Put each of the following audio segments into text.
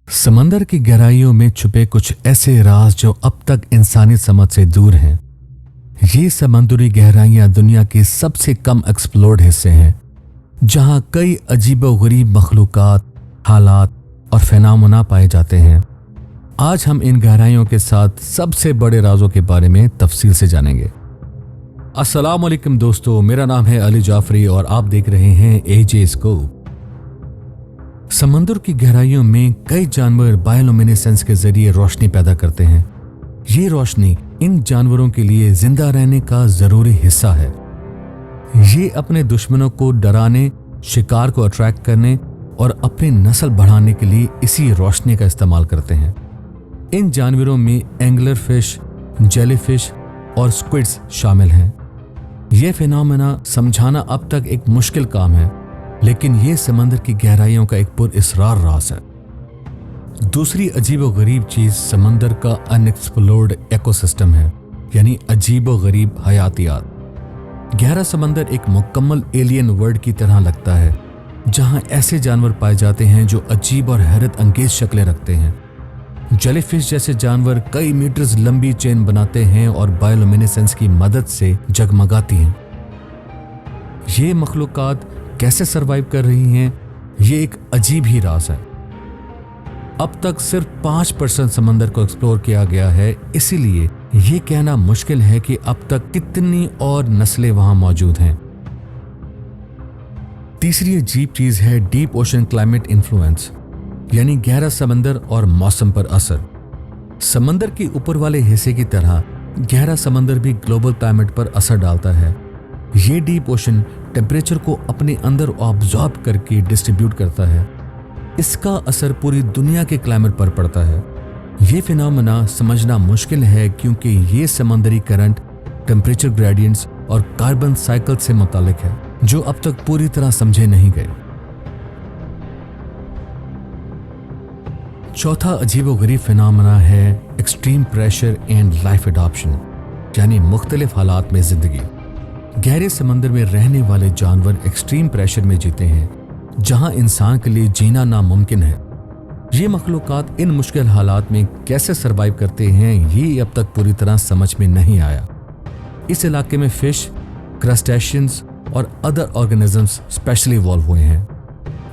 समंदर की गहराइयों में छुपे कुछ ऐसे राज जो अब तक इंसानी समझ से दूर हैं। ये समुद्री गहराइयां दुनिया के सबसे कम एक्सप्लोर्ड हिस्से हैं, जहां कई अजीबोगरीब मखलूकात, हालात और फेनामुना पाए जाते हैं। आज हम इन गहराइयों के साथ सबसे बड़े राजों के बारे में तफसील से जानेंगे। अस्सलाम वालेकुम दोस्तों, मेरा नाम है अली जाफरी और आप देख रहे हैं एजे स्कोप। समंदर की गहराइयों में कई जानवर बायोलुमिनेसेंस के जरिए रोशनी पैदा करते हैं। ये रोशनी इन जानवरों के लिए जिंदा रहने का जरूरी हिस्सा है। ये अपने दुश्मनों को डराने, शिकार को अट्रैक्ट करने और अपनी नस्ल बढ़ाने के लिए इसी रोशनी का इस्तेमाल करते हैं। इन जानवरों में एंगलर फिश, जेलीफिश और स्क्विड्स शामिल हैं। ये फिनोमेना समझाना अब तक एक मुश्किल काम है, लेकिन ये समंदर की गहराइयों का एक पुरअसरार राज है। दूसरी अजीबोगरीब चीज समंदर का अनएक्सप्लोर्ड इकोसिस्टम है, यानी अजीबोगरीब हयातियात। गहरा समंदर एक मुकम्मल एलियन वर्ल्ड की तरह लगता है, जहां ऐसे जानवर पाए जाते हैं जो अजीब और हैरत अंगेज शक्लें रखते हैं। जेलीफिश जैसे जानवर कई मीटर्स लंबी चेन बनाते हैं और बायोलुमिनेसेंस की मदद से जगमगाती हैं। ये मखलूकात कैसे सरवाइव कर रही हैं, ये एक अजीब ही राज है। अब तक सिर्फ 5% समंदर को एक्सप्लोर किया गया है, इसीलिए ये कहना मुश्किल है कि अब तक कितनी और नस्लें वहां मौजूद हैं। तीसरी अजीब चीज है डीप ओशन क्लाइमेट इन्फ्लुएंस, यानी गहरा समंदर और मौसम पर असर। समंदर के ऊपर वाले हिस्से की तरह गहरा समंदर भी ग्लोबल क्लाइमेट पर असर डालता है। ये डीप ओशन टेम्परेचर को अपने अंदर ऑब्जॉर्ब करके डिस्ट्रीब्यूट करता है। इसका असर पूरी दुनिया के क्लाइमेट पर पड़ता है। ये फिनोमेना समझना मुश्किल है, क्योंकि ये समंदरी करंट, टेम्परेचर ग्रेडियंट्स और कार्बन साइकिल से मुतालिक है, जो अब तक पूरी तरह समझे नहीं गए। चौथा अजीबोगरीब फिनोमेना है extreme pressure and life adoption, यानी मुख्तलिफ हालात में जिंदगी। गहरे समंदर में रहने वाले जानवर एक्सट्रीम प्रेशर में जीते हैं, जहां इंसान के लिए जीना नामुमकिन है। ये मखलूकात इन मुश्किल हालात में कैसे सरवाइव करते हैं, ये अब तक पूरी तरह समझ में नहीं आया। इस इलाके में फिश, क्रस्टेशियंस और अदर ऑर्गेनिजम्स स्पेशली इवॉल्व हुए हैं।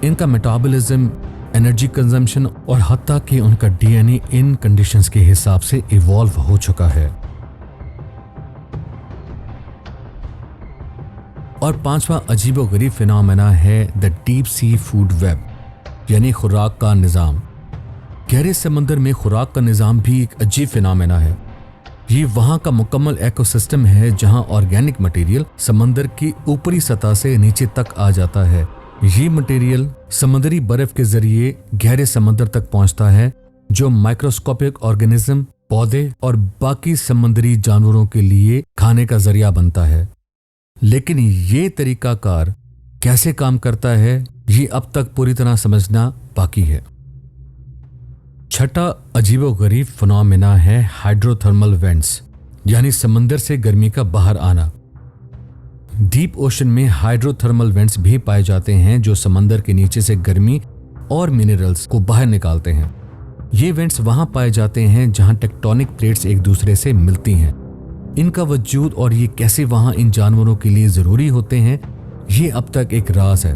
इनका मेटाबॉलिज्म, एनर्जी कंजम्पशन और हत्ता कि उनका डीएनए इन कंडीशंस के हिसाब से इवॉल्व हो चुका है। और पांचवा अजीबोगरीब फिनोमेना है the deep sea food web, यानी खुराक का निज़ाम। गहरे समंदर में खुराक का निज़ाम भी एक अजीब फिनोमेना है। ये वहाँ का मुकम्मल इकोसिस्टम है, जहाँ ऑर्गेनिक मटेरियल समंदर की ऊपरी सतह से नीचे तक आ जाता है। ये मटेरियल समुद्री बर्फ के जरिए गहरे समंदर तक पहुँचता है, जो माइक्रोस्कोपिक ऑर्गेनिज्म, पौधे और बाकी समुद्री जानवरों के लिए खाने का जरिया बनता है। लेकिन ये तरीकाकार कैसे काम करता है, ये अब तक पूरी तरह समझना बाकी है। छठा अजीबोगरीब फिनोमेना है हाइड्रोथर्मल वेंट्स, यानी समंदर से गर्मी का बाहर आना। डीप ओशन में हाइड्रोथर्मल वेंट्स भी पाए जाते हैं, जो समंदर के नीचे से गर्मी और मिनरल्स को बाहर निकालते हैं। ये वेंट्स वहां पाए जाते हैं जहां टेक्टोनिक प्लेट्स एक दूसरे से मिलती हैं। इनका वजूद और ये कैसे वहां इन जानवरों के लिए जरूरी होते हैं, ये अब तक एक राज है।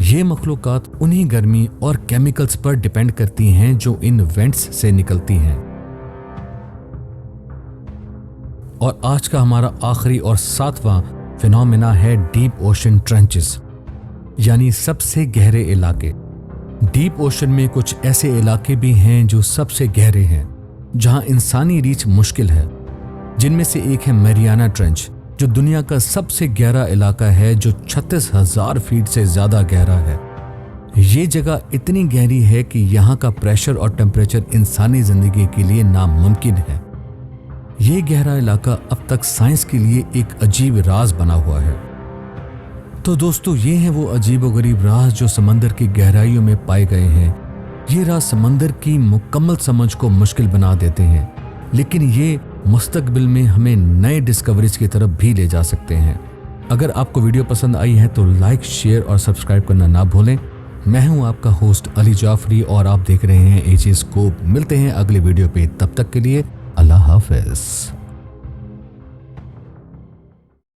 ये मखलूकात उन्हीं गर्मी और केमिकल्स पर डिपेंड करती हैं जो इन वेंट्स से निकलती हैं। और आज का हमारा आखिरी और सातवां फिनोमेना है डीप ओशन ट्रेंचेस, यानी सबसे गहरे इलाके। डीप ओशन में कुछ ऐसे इलाके भी हैं जो सबसे गहरे हैं, जहां इंसानी रीच मुश्किल है। जिनमें से एक है मैरियाना ट्रेंच, जो दुनिया का सबसे गहरा इलाका है, जो 36,000 फीट से ज्यादा गहरा है। ये जगह इतनी गहरी है कि यहाँ का प्रेशर और टेम्परेचर इंसानी जिंदगी के लिए नामुमकिन है। ये गहरा इलाका अब तक साइंस के लिए एक अजीब राज बना हुआ है। तो दोस्तों, ये हैं वो अजीबोगरीब राज जो समंदर की गहराइयों में पाए गए हैं। ये राज समंदर की मुकम्मल समझ को मुश्किल बना देते हैं, लेकिन ये मुस्तकबिल में हमें नए डिस्कवरीज की तरफ भी ले जा सकते हैं। अगर आपको वीडियो पसंद आई है तो लाइक, शेयर और सब्सक्राइब करना ना भूलें। मैं हूं आपका होस्ट अली जाफरी और आप देख रहे हैं एजे स्कोप। मिलते हैं अगले वीडियो पे, तब तक के लिए अल्लाह हाफिज।